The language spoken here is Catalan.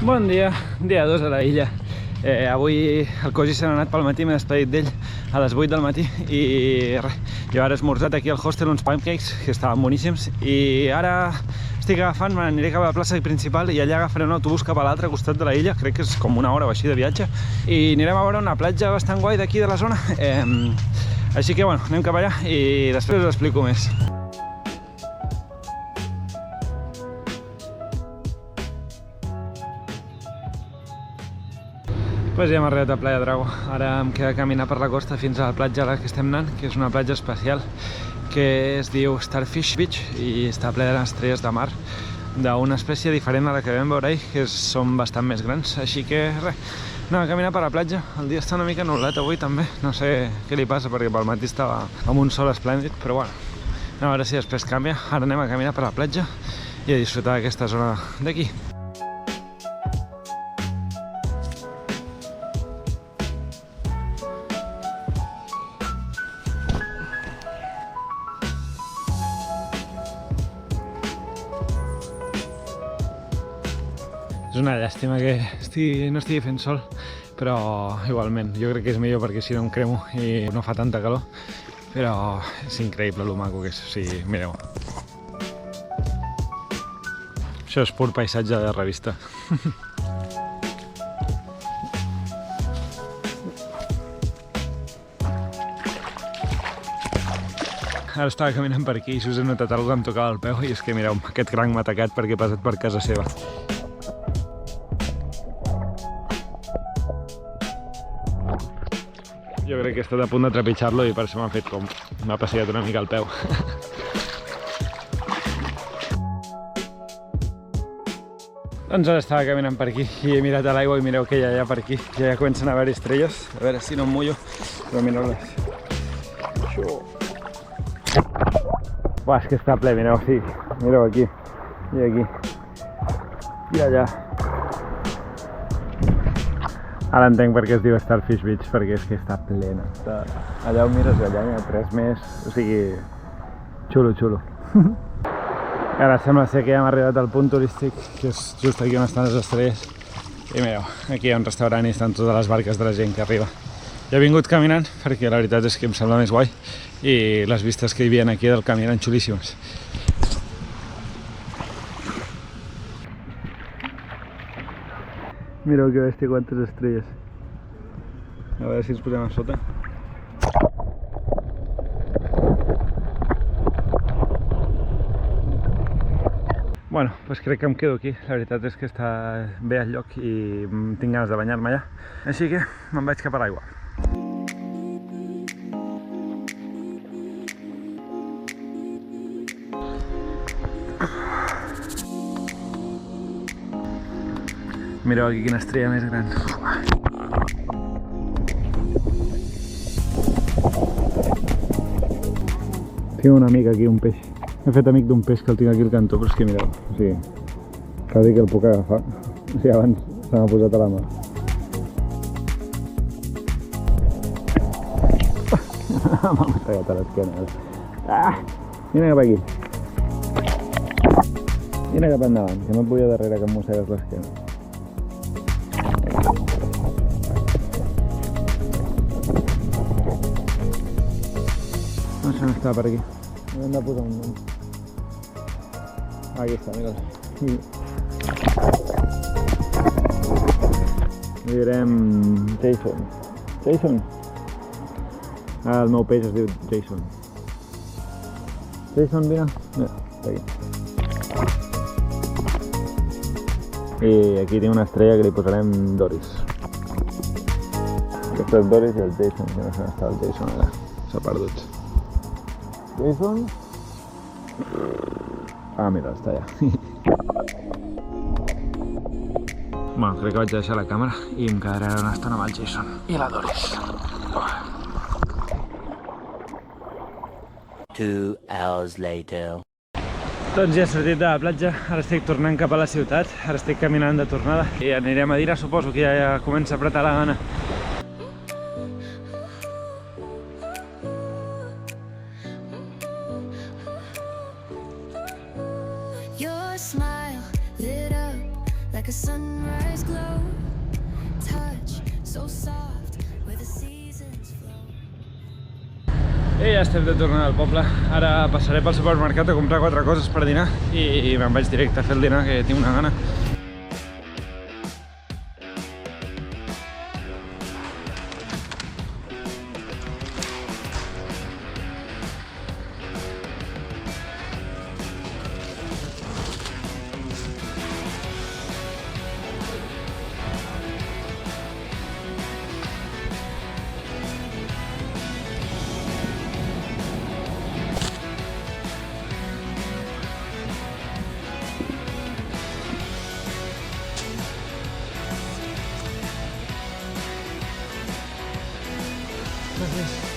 Bon dia, dia 2 a la illa. Avui el Cosi se n'ha anat pel matí, m'he despedit d'ell a les 8 del matí i res, jo ara he esmorzat aquí al hostel uns pancakes que estaven boníssims i ara estic agafant, m'aniré cap a la plaça principal i allà agafaré un autobús cap a l'altre costat de la illa, crec que és com una hora o així de viatge i anirem a veure una platja bastant guai d'aquí de la zona, així que bueno, anem cap allà i després us explico més. Pues ja hem arribat a Playa Drago, ara em queda caminar per la costa fins a la platja a la que estem anant, que és una platja especial que es diu Starfish Beach i està plena d'estrelles de mar d'una espècie diferent a la que vam veure ahir, que són bastant més grans, així que res, anem a caminar per la platja. El dia està una mica nublat avui també, no sé què li passa perquè pel matí estava amb un sol esplèndid, però bueno, a veure si després canvia. Ara anem a caminar per la platja i a disfrutar d'aquesta zona d'aquí. És una llàstima que no estigui fent sol, però igualment, jo crec que és millor perquè si no em cremo i no fa tanta calor, però és increïble lo maco que és, o sigui, mireu. Això és pur paisatge de revista. Ara estava caminant per aquí i si us he notat alguna cosa em tocava el peu i és que mireu, aquest cranc m'ha atacat perquè he passat per casa seva. Jo crec que he estat a punt de trepitjar-lo i per això m'ha fet com... m'ha passegat una mica el peu. Doncs ara estava caminant per aquí i he mirat a l'aigua i mireu que ja hi ha per aquí. Ja comencen a haver-hi estrelles. A veure si no em mullo, però mireu-les. Això... Buah, és que està ple, mireu, sí. Mireu aquí, i aquí, i allà. Ara entenc per què es diu Starfish Beach, perquè és que està plena. Allà on mires, allà hi ha 3 més, o sigui, xulo, xulo. Ara sembla ser que ja hem arribat al punt turístic, que és just aquí on estan les estrelles. I mireu, aquí hi ha un restaurant i estan totes les barques de la gent que arriba. Jo he vingut caminant perquè la veritat és que em sembla més guai i les vistes que hi havia aquí del camí eren xulíssimes. Mireu que bèstia, quantes estrelles. A veure si ens posem a sota. Bueno, doncs crec que em quedo aquí. La veritat és que està bé el lloc i tinc ganes de banyar-me allà. Així que me'n vaig cap a l'aigua. Mireu aquí quina estrella més gran. Tinc un amic aquí, un peix. He fet amic d'un peix que el tinc aquí al cantó, però és que mireu, o sigui, quasi que el puc agafar. O sigui, abans se m'ha posat a la mà. M'ha mossegat a l'esquena. Vine cap aquí. Vine cap endavant, que no et vull a darrere que em mossegues l'esquena. No sé on està per aquí. Hem de posar un nom. Aquí està, mira'l. Li direm Jason. Jason? El meu peix es diu Jason. Jason, vine. Mira, està aquí. I aquí tinc una estrella que li posarem Doris. Aquesta és Doris i el Jason, que no sé on està el Jason ara. S'ha perdut. Jason? Ah, mira, està allà. Bueno, crec que vaig deixar la càmera i em quedaré una estona amb el Jason i la Doris. 2 hours later. Doncs ja he sortit de la platja, ara estic tornant cap a la ciutat, ara estic caminant de tornada i anirem a Dira, suposo que ja comença a apretar la gana. Your smile lit up like a sun sunrise glow, touch so soft where the seasons flow. I ja estem de tornada al poble. Ara passaré pel supermercat a comprar 4 coses per dinar i me'n vaig directe a fer el dinar, que tinc una gana. Gràcies.